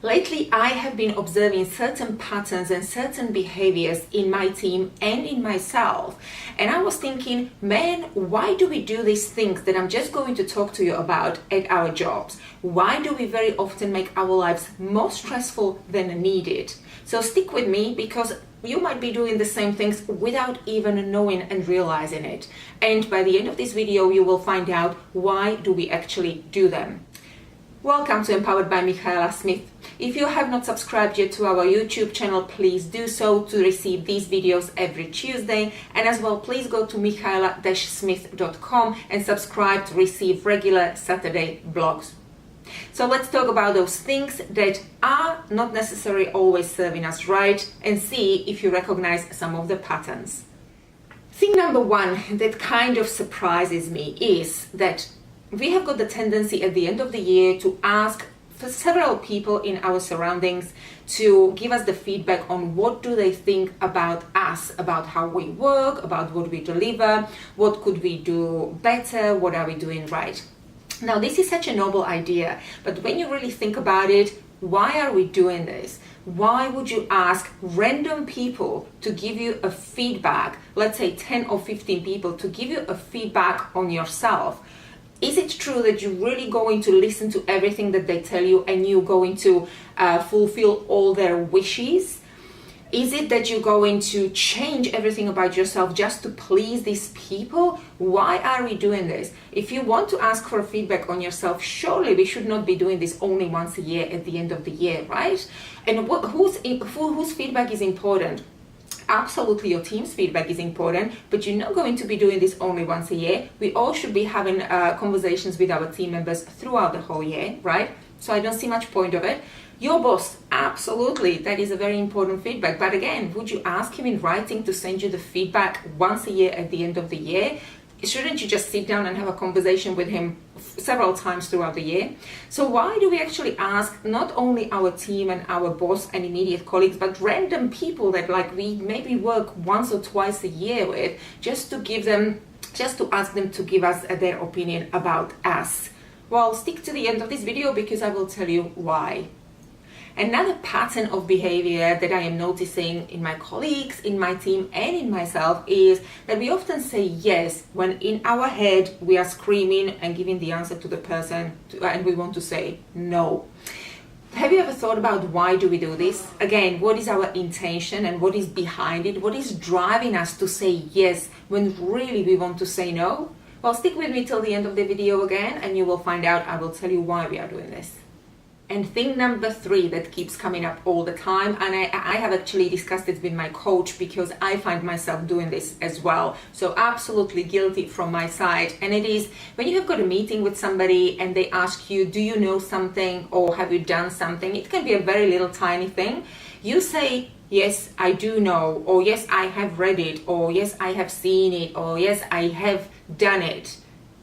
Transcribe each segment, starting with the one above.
Lately, I have been observing certain patterns and certain behaviors in my team and in myself. And I was thinking, man, why do we do these things that I'm just going to talk to you about at our jobs? Why do we very often make our lives more stressful than needed? So stick with me, because you might be doing the same things without even knowing and realizing it. And by the end of this video, you will find out why do we actually do them. Welcome to Empowered by Michaela Smith. If you have not subscribed yet to our YouTube channel, please do so to receive these videos every Tuesday. And as well, please go to michaela-smith.com and subscribe to receive regular Saturday blogs. So let's talk about those things that are not necessarily always serving us right and see if you recognize some of the patterns. Thing number one that kind of surprises me is that we have got the tendency at the end of the year to ask for several people in our surroundings to give us the feedback on what do they think about us, about how we work, about what we deliver, what could we do better, what are we doing right. Now, this is such a noble idea, but when you really think about it, why are we doing this? Why would you ask random people to give you a feedback, let's say 10 or 15 people to give you a feedback on yourself? Is it true that you're really going to listen to everything that they tell you and you're going to fulfill all their wishes? Is it that you're going to change everything about yourself just to please these people? Why are we doing this? If you want to ask for feedback on yourself, surely we should not be doing this only once a year at the end of the year, right? And whose feedback is important? Absolutely, your team's feedback is important, but you're not going to be doing this only once a year. We all should be having conversations with our team members throughout the whole year, right? So I don't see much point of it. Your boss, absolutely, that is a very important feedback. But again, would you ask him in writing to send you the feedback once a year at the end of the year? Shouldn't you just sit down and have a conversation with him several times throughout the year? So why do we actually ask not only our team and our boss and immediate colleagues, but random people that we maybe work once or twice a year with, just to ask them to give us their opinion about us? Well, stick to the end of this video because I will tell you why. Another pattern of behavior that I am noticing in my colleagues, in my team, and in myself is that we often say yes when in our head we are screaming and giving the answer to the person and we want to say no. Have you ever thought about why do we do this? Again, what is our intention and what is behind it? What is driving us to say yes when really we want to say no? Well, stick with me till the end of the video again and you will find out. I will tell you why we are doing this. And thing number three that keeps coming up all the time, and I have actually discussed it with my coach because I find myself doing this as well. So absolutely guilty from my side. And it is when you have got a meeting with somebody and they ask you, do you know something or have you done something? It can be a very little tiny thing. You say, yes, I do know, or yes, I have read it, or yes, I have seen it, or yes, I have done it,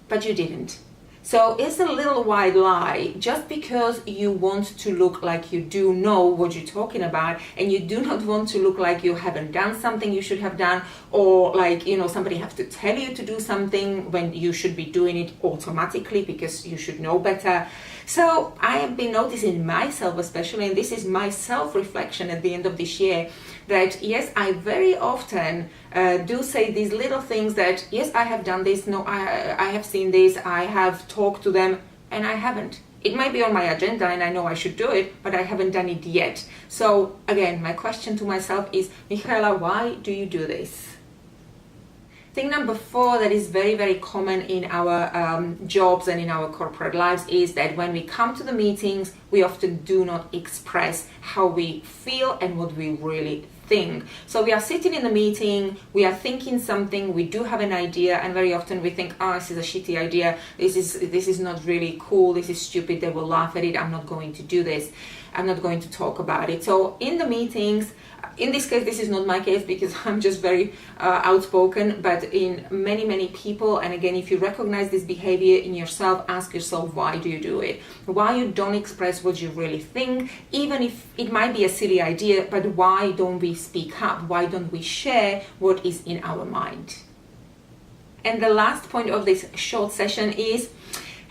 but you didn't. So it's a little white lie. Just because you want to look like you do know what you're talking about and you do not want to look like you haven't done something you should have done, or somebody have to tell you to do something when you should be doing it automatically because you should know better. So I have been noticing myself especially, and this is my self-reflection at the end of this year, that yes, I very often do say these little things that yes, I have done this, no, I have seen this, I have talked to them, and I haven't. It might be on my agenda and I know I should do it, but I haven't done it yet. So again, my question to myself is, Michaela, why do you do this? Thing number four that is very, very common in our jobs and in our corporate lives is that when we come to the meetings, we often do not express how we feel and what we really think. So we are sitting in the meeting, we are thinking something, we do have an idea, and very often we think, oh, this is a shitty idea, this is not really cool, this is stupid, they will laugh at it, I'm not going to do this, I'm not going to talk about it. So in the meetings, in this case, this is not my case because I'm just very outspoken, but in many people, and again, if you recognize this behavior in yourself, ask yourself, why do you do it? Why you don't express what you really think, even if it might be a silly idea, but why don't we speak up? Why don't we share what is in our mind? And the last point of this short session is,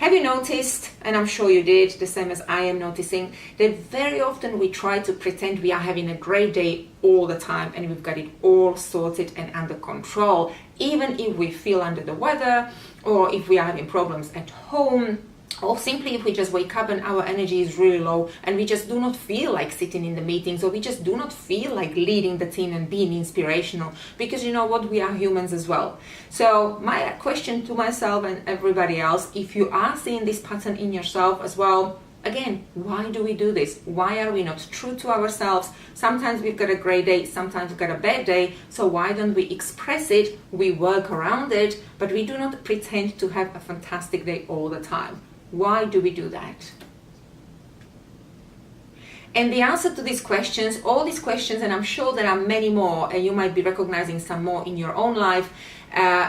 Have you noticed, and I'm sure you did, the same as I am noticing, that very often we try to pretend we are having a great day all the time and we've got it all sorted and under control, even if we feel under the weather, or if we are having problems at home, or simply if we just wake up and our energy is really low and we just do not feel like sitting in the meetings, or we just do not feel like leading the team and being inspirational, because you know what, we are humans as well. So my question to myself and everybody else, if you are seeing this pattern in yourself as well, again, why do we do this? Why are we not true to ourselves? Sometimes we've got a great day, sometimes we've got a bad day, so why don't we express it? We work around it, but we do not pretend to have a fantastic day all the time. Why do we do that? And the answer to these questions, all these questions, and I'm sure there are many more, and you might be recognizing some more in your own life,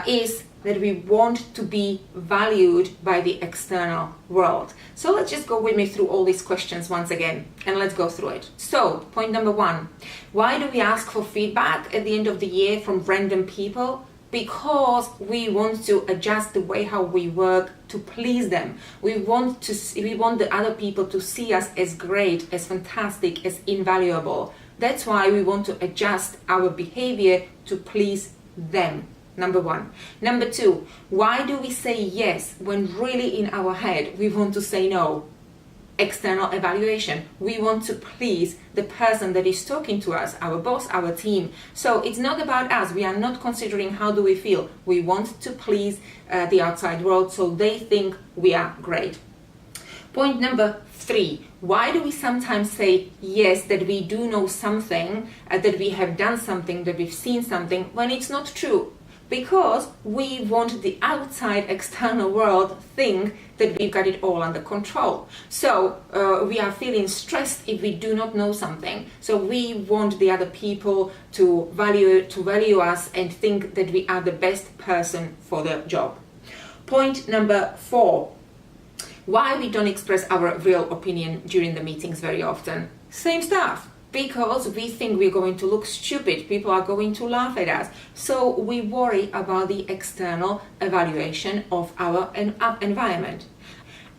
is that we want to be valued by the external world. So let's just go with me through all these questions once again, and let's go through it. So, point number 1, why do we ask for feedback at the end of the year from random people? Because we want to adjust the way how we work to please them. We want the other people to see us as great, as fantastic, as invaluable. That's why we want to adjust our behavior to please them. Number 1. Number 2, why do we say yes when really in our head we want to say no? External evaluation. We want to please the person that is talking to us, our boss, our team. So it's not about us. We are not considering how do we feel. We want to please the outside world so they think we are great. Point number 3, why do we sometimes say yes, that we do know something, that we have done something, that we've seen something, when it's not true? Because we want the outside external world think that we've got it all under control. So we are feeling stressed if we do not know something. So we want the other people to value us and think that we are the best person for the job. Point number 4, why we don't express our real opinion during the meetings very often. Same stuff. Because we think we're going to look stupid, people are going to laugh at us. So we worry about the external evaluation of our environment.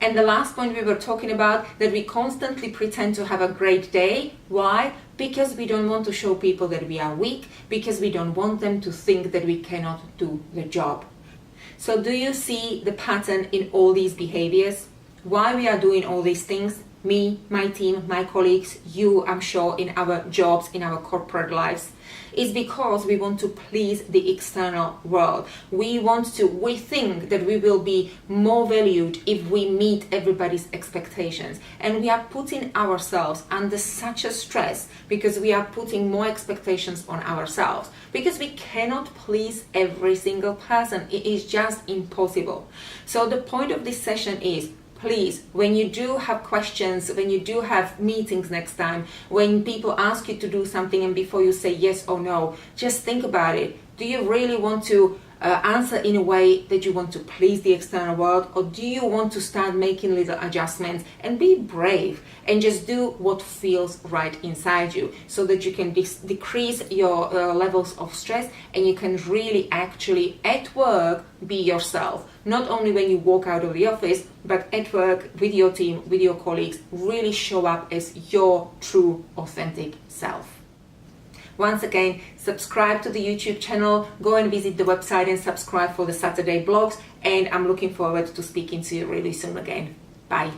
And the last point we were talking about, that we constantly pretend to have a great day. Why? Because we don't want to show people that we are weak, because we don't want them to think that we cannot do the job. So do you see the pattern in all these behaviors? Why we are doing all these things? Me, my team, my colleagues, you, I'm sure, in our jobs, in our corporate lives, is because we want to please the external world. We think that we will be more valued if we meet everybody's expectations. And we are putting ourselves under such a stress because we are putting more expectations on ourselves. Because we cannot please every single person. It is just impossible. So the point of this session is, please, when you do have questions, when you do have meetings next time, when people ask you to do something and before you say yes or no, just think about it. Do you really want to answer in a way that you want to please the external world, or do you want to start making little adjustments and be brave and just do what feels right inside you, so that you can decrease your levels of stress and you can really actually at work be yourself, not only when you walk out of the office, but at work with your team, with your colleagues, really show up as your true authentic self. Once again, subscribe to the YouTube channel, go and visit the website and subscribe for the Saturday blogs, and I'm looking forward to speaking to you really soon again. Bye.